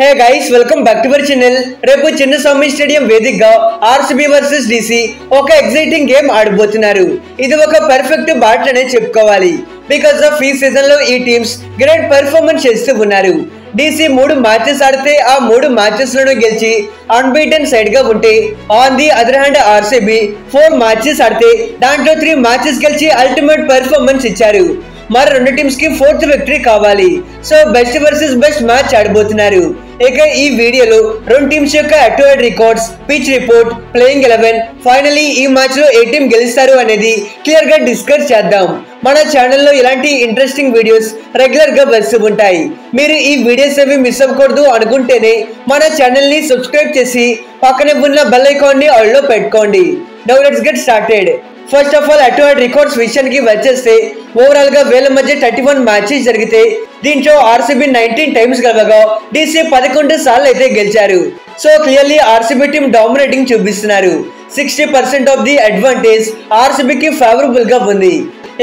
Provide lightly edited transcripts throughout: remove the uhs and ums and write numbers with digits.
Hey guys welcome back to our channel. రేపు Chinnaswamy stadium వేదికగా RCB versus DC ఒక exciting game ఆడబోతున్నారు. ఇది ఒక పర్ఫెక్ట్ బ్యాటిల్ అనే చెప్పుకోవాలి. బికాస్ ఆఫ్ ఈ సీజన్ లో ఈ టీమ్స్ గ్రేట్ పర్ఫార్మెన్స్ చేస్తూ ఉన్నారు. డీసీ 3 మ్యాచెస్ ఆడితే ఆ 3 మ్యాచెస్ లోనూ గెలిచి అన్బీటెన్ సైడ్ గా ఉంటే, on the other hand RCB 4 matches ఆడితే దాంట్లో 3 మ్యాచెస్ గెలిచి అల్టిమేట్ పర్ఫార్మెన్స్ ఇచ్చారు. మరి 2 టీమ్స్ కి 4th విక్టరీ కావాలి. So best versus best match ఆడబోతున్నారు. ఇక ఈ వీడియోలో 2 టీమ్స్ యొక్క head to head records, pitch report, playing 11, finally ఈ మ్యాచ్ లో ఏ టీం గెలుస్తారు అనేది క్లియర్ గా డిస్కస్ చేద్దాం. మన ఛానల్లో ఇలాంటి ఇంట్రెస్టింగ్ వీడియోస్ రెగ్యులర్ గా వస్తూ ఉంటాయి. మీరు ఈ వీడియోస్ అవి మిస్ అవ్వకూడదు అనుకుంటేనే మన ఛానల్ ని సబ్స్క్రైబ్ చేసి పక్కనే ఉన్న బెల్ ఐకాన్ ని ఆల్ లో పెట్టుకోండి. Now let's get started. First of all head to head records విషయానికి వచ్చేస్తే ఓవరాల్ గా వీళ్ళ మధ్య 31 మ్యాచెస్ జరిగితే దీంట్లో ఆర్సీబీ 19 టైమ్స్ గెలవగా డీసీ 11 సార్లు అయితే గెలిచారు. So clearly RCB team dominating చూపిస్తున్నారు. 60% ఆఫ్ ది అడ్వాంటేజ్ ఆర్సీబీకి ఫేవరబుల్ గా ఉంది.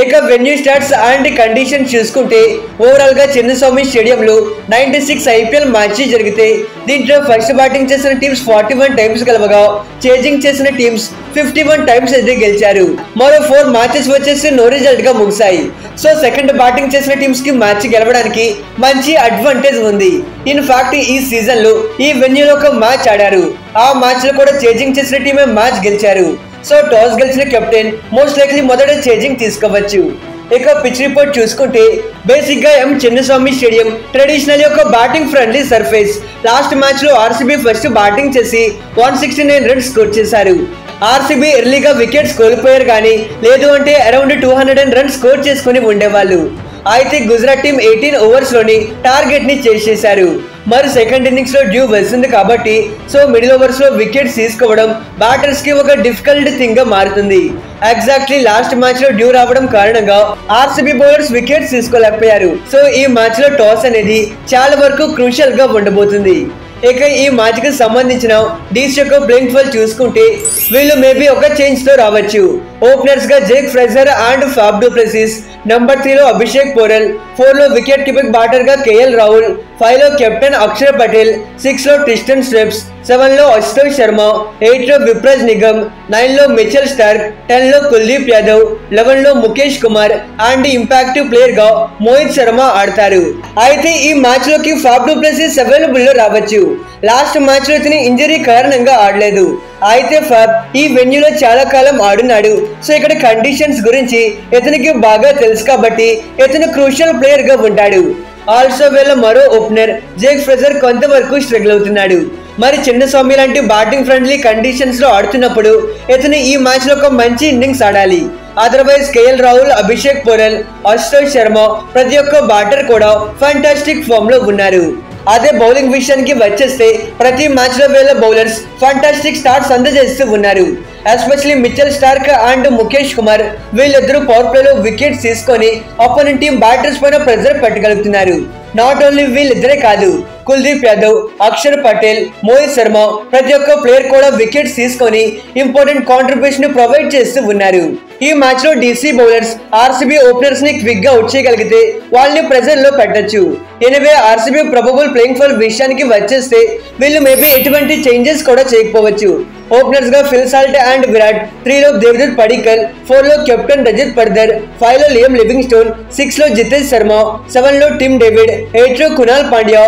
ఇక వెన్యూ స్టాట్స్ అండ్ కండిషన్స్ చూసుకుంటే ఓవరాల్ గా చిన్నస్వామి స్టేడియంలో 96 ఐపీఎల్ మ్యాచెస్ జరిగితే దీంట్లో ఫస్ట్ బ్యాటింగ్ చేసిన టీమ్స్ 41 టైమ్స్ గెలవగా చేజింగ్ చేసిన టీమ్స్ 51 టైమ్స్ అయితే గెలిచారు. మరో 4 మ్యాచెస్ వచ్చేసి నో రిజల్ట్ గా ముగిశాయి. సో సెకండ్ బ్యాటింగ్ చేసిన టీమ్స్ కి మ్యాచ్ గెలవడానికి మంచి అడ్వాంటేజ్ ఉంది. ఇన్ ఫ్యాక్ట్ ఈ సీజన్ లో ఈ వెన్యూలో ఒక మ్యాచ్ ఆడారు. ఆ మ్యాచ్ లో కూడా చేజింగ్ చేసిన టీమే మ్యాచ్ గెలిచారు. సో టాస్ గెలిచిన కెప్టెన్ మోస్ట్ లైక్లీ మొదట చేజింగ్ తీసుకోవచ్చు. ఇక పిచ్ రిపోర్ట్ చూసుకుంటే బేసిక్ గా చిన్నస్వామి స్టేడియం ట్రెడిషనల్ ఒక batting friendly surface. Last match లో ఆర్సీబీ ఫస్ట్ బ్యాటింగ్ చేసి 169 రన్స్ స్కోర్ చేశారు. ఆర్సీబీ ఎర్లీగా వికెట్స్ కోల్పోయారు కానీ లేదు అంటే అరౌండ్ 200 రన్స్ స్కోర్ చేసుకుని ఉండేవాళ్ళు. అయితే గుజరాత్ టీం 18 ఓవర్స్ లోని టార్గెట్ ని చేసేశారు. మరి సెకండ్ ఇన్నింగ్స్ లో డ్యూ వస్తుంది కాబట్టి సో మిడిల్ ఓవర్స్ లో వికెట్స్ తీసుకోవడం బ్యాటర్స్ కి ఒక డిఫికల్ట్ థింగ్ గా మారుతుంది. ఎగ్జాక్ట్లీ లాస్ట్ మ్యాచ్ లో డ్యూ రావడం కారణంగా ఆర్సీబీ బౌలర్స్ వికెట్స్ తీసుకోలేకపోయారు. సో ఈ మ్యాచ్ లో టాస్ అనేది చాలా వరకు క్రూషియల్ గా ఉండబోతుంది. ఇక ఈ మ్యాచ్ కి సంబంధించిన డీసీ యొక్క ప్లేయింగ్ 12 చూసుకుంటే వీళ్ళు మేబీ ఒక చేంజ్ తో రావచ్చు. ఓపెనర్స్ గా Jake Fraser and Faf du Plessis, number 3 లో అభిషేక్ పోరెల్, 4 లో వికెట్ కీపింగ్ బ్యాటర్ గా కేఎల్ రాహుల్, 5 లో కెప్టెన్ అక్షర్ పటేల్, 6 లో ట్రిస్టన్ స్టెప్స్, 7 లో అశుతోష్ శర్మ, 8 లో విప్రజ్ నిగమ్, 9 లో మిచెల్ స్టార్క్, 10 లో కుల్దీప్ యాదవ్, 11 లో ముఖేష్ కుమార్ అండ్ ఇంపాక్టివ్ ప్లేయర్ గా మోహిత్ శర్మ ఆడతారు. అయితే ఈ మ్యాచ్ లోకి ఫాఫ్ డు ప్లెసిస్ అవైలబుల్ లో రావచ్చు. లాస్ట్ మ్యాచ్ లో ఇతని ఇంజరీ కారణంగా ఆడలేదు. అయితే ఫాఫ్ ఈ వెన్యూలో చాలా కాలం ఆడున్నాడు. సో ఇక్కడ కండిషన్స్ గురించి ఇతనికి బాగా తెలుసు కాబట్టి ఇతను క్రూషియల్ ప్లేయర్ గా ఉంటాడు. ఆల్సో వీళ్ళ మరో ఓపెనర్ జేక్ ఫ్రెజర్ కొంతవరకు స్ట్రగుల్ అవుతున్నాడు. మరి చిన్నస్వామి లాంటి బ్యాటింగ్ ఫ్రెండ్లీ కండిషన్స్ లో ఆడుతున్నప్పుడు ఇతను ఈ మ్యాచ్ లో ఒక మంచి ఇన్నింగ్స్ ఆడాలి. అదర్వైజ్ కేఎల్ రాహుల్, అభిషేక్ పోరెల్, అశుతోష్ శర్మ ప్రతి ఒక్క బ్యాటర్ కూడా ఫ్యాంటాస్టిక్ ఫామ్ లో ఉన్నారు. అదే బౌలింగ్ విషయానికి వచ్చేస్తే ప్రతి మ్యాచ్ లో వీళ్ళ బౌలర్స్ ఫ్యాంటాస్టిక్ స్టార్ట్స్ అందజేస్తూ ఉన్నారు. Especially Mitchell Starc and Mukesh Kumar వీళ్ళిద్దరూ పవర్ ప్లే లో వికెట్స్ తీసుకొని అపోనెంట్ టీం బ్యాటర్స్ పైన ప్రెజర్ పెట్టగలుగుతున్నారు. నాట్ ఓన్లీ వీళ్ళిద్దరే కాదు, కుల్దీప్ యాదవ్, అక్షర్ పటేల్, మోహిత్ శర్మ ప్రతి ఒక్క ప్లేయర్ కూడా వికెట్స్ తీసుకొని ఇంపార్టెంట్ కాంట్రిబ్యూషన్ ప్రొవైడ్ చేస్తూ ఉన్నారు. ఈ మ్యాచ్ లో డీసీ బౌలర్స్ ఆర్సీబీ ఓపెనర్స్ ని క్విక్ గా అవుట్ చేయగలిగితే వాళ్ళని ప్రెజర్ లో పెట్టచ్చు. ఎనివే ఆర్సీబీ ప్రొబబుల్ ప్లేయింగ్ 12 విషయానికి వచ్చేస్తే వీళ్ళు మేబీ ఎటువంటి చేంజెస్ కూడా చేయకపోవచ్చు. ఓపెనర్స్ గా ఫిల్ సాల్ట్ అండ్ విరాట్, 3 లో దేవదత్ పడిక్కల్, 4 లో కెప్టెన్ రజత్ పడిక్కల్, 5 లో లియం లివింగ్స్టోన్, 6 లో జితేష్ శర్మ, 7 లో టిమ్ డేవిడ్, 8 లో కునాల్ పాండ్యా,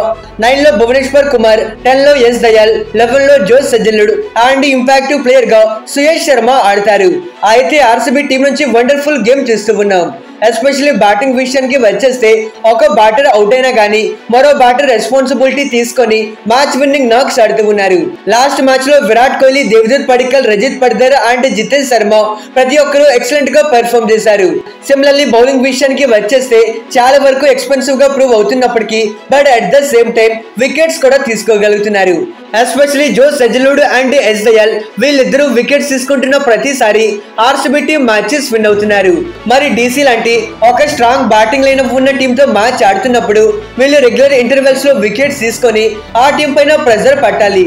9 లో భువనేశ్వర్ కుమార్, 10 లో ఎస్ దయాల్, 11 లో జోస్ సజ్జలుడ్ అండ్ ఇంపాక్టివ్ ప్లేయర్ గా సుయేష్ శర్మ ఆడతారు. అయితే ఆర్సీబీ టీం నుంచి వండర్ఫుల్ గేమ్ చూస్తూ ఉన్నాం. ఎస్పెషల్లీ బ్యాటింగ్ విషయానికి వచ్చేస్తే ఒక బ్యాటర్ అవుట్ అయినా గానీ మరో బ్యాటర్ రెస్పాన్సిబిలిటీ తీసుకొని మ్యాచ్ విన్నింగ్ నాక్స్ ఆడుతూ ఉన్నారు. లాస్ట్ మ్యాచ్ లో విరాట్ కోహ్లీ, దేవదత్ పడిక్కల్, రజత్ పడిక్కల్ అండ్ జితేష్ శర్మ ప్రతి ఒక్కరు ఎక్సలెంట్ గా పెర్ఫార్మ్ చేశారు. సిమిలర్లీ బౌలింగ్ విషయానికి వచ్చేస్తే చాలా వరకు ఎక్స్పెన్సివ్ గా ప్రూవ్ అవుతున్నప్పటికీ but at the same time wickets కూడా తీసుకోగలుగుతున్నారు. Especially Josh Hazlewood and Yash Dayal వీళ్ళిద్దరూ వికెట్స్ తీసుకుంటున్న ప్రతిసారి ఆర్సీబీ టీం మ్యాచెస్ విన్ అవుతున్నారు. మరి డీసీ లాంటి ఒక స్ట్రాంగ్ బ్యాటింగ్ లైన్ ఉన్న టీమ్ తో మ్యాచ్ ఆడుతున్నప్పుడు వీళ్ళు రెగ్యులర్ ఇంటర్వెల్స్ లో వికెట్స్ తీసుకొని ఆ టీం పైన ప్రెజర్ పట్టాలి.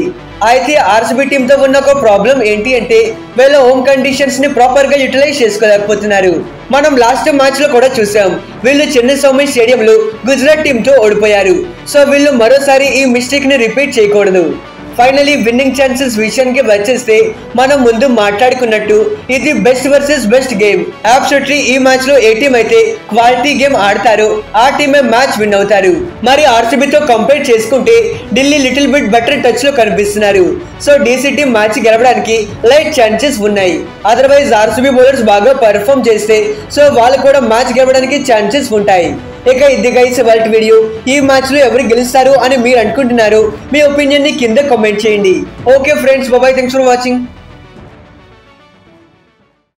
అయితే ఆర్సీబీ టీమ్ తో ఉన్న ఒక ప్రాబ్లం ఏంటి అంటే వీళ్ళ హోమ్ కండిషన్స్ ని ప్రాపర్ గా యూటిలైజ్ చేసుకోలేకపోతున్నారు. మనం లాస్ట్ మ్యాచ్ లో కూడా చూసాం, వీళ్ళు చిన్నస్వామి స్టేడియంలో గుజరాత్ టీమ్ తో ఓడిపోయారు. సో వీళ్ళు మరోసారి ఈ మిస్టేక్ ని రిపీట్ చేయకూడదు. ఫైనలీ విన్నింగ్ ఛాన్సెస్ విషయానికి వచ్చేస్తే మనం ముందు మాట్లాడుకున్నట్టు ఇది best versus best game. Absolutely ఈ మ్యాచ్ లో ఏ టీం అయితే క్వాలిటీ గేమ్ ఆడతారో ఆ టీమే మ్యాచ్ విన్ అవుతారు. మరి ఆర్సీబీతో కంపేర్ చేసుకుంటే Delhi little bit better touch లో కనిపిస్తున్నారు. సో డీసీ టీం మ్యాచ్ గెలవడానికి లైట్ ఛాన్సెస్ ఉన్నాయి. అదర్వైజ్ ఆర్సీబీ బౌలర్స్ బాగా పర్ఫామ్ చేస్తే సో వాళ్ళు కూడా మ్యాచ్ గెలవడానికి ఛాన్సెస్ ఉంటాయి. ఇక ఇది గైస్ వాళ్ళ వీడియో. ఈ మ్యాచ్ లో ఎవరు గెలుస్తారు అని మీరు అనుకుంటున్నారు? మీ ఒపీనియన్ ని కింద కామెంట్ చేయండి. Okay friends, bye, thanks for watching.